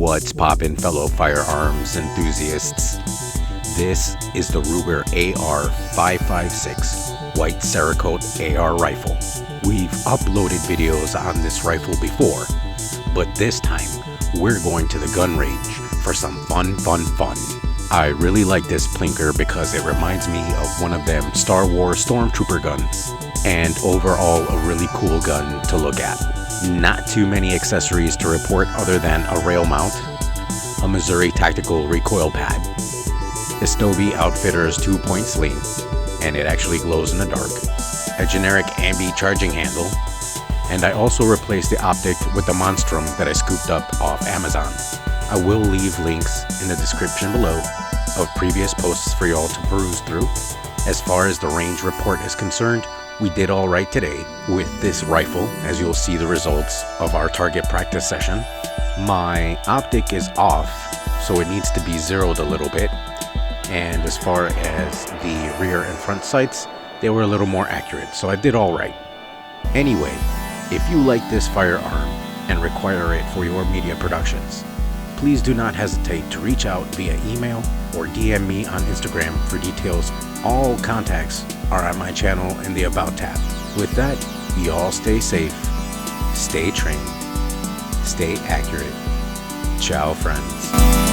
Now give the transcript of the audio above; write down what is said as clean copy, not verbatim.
What's poppin', fellow firearms enthusiasts? This is the Ruger AR-556 white Cerakote AR rifle. We've uploaded videos on this rifle before, but this time we're going to the gun range for some fun. I really like this plinker because it reminds me of one of them Star Wars Stormtrooper guns, and overall a really cool gun to look at. Not too many accessories to report other than a rail mount, a Missouri tactical recoil pad, ESTOBI Outfitters 2-point sling, and it actually glows in the dark, a generic AMBI charging handle, and I also replaced the optic with the MONSTRUM that I scooped up off Amazon. I will leave links in the description below of previous posts for y'all to peruse through. As far as the range report is concerned, we did all right today with this rifle, as you'll see the results of our target practice session. My optic is off, so it needs to be zeroed a little bit. And as far as the rear and front sights, they were a little more accurate, so I did all right. Anyway, if you like this firearm and require it for your media productions, please do not hesitate to reach out via email or DM me on Instagram for details. All contacts are on my channel in the About tab. With that, y'all stay safe, stay trained, stay accurate. Ciao, friends.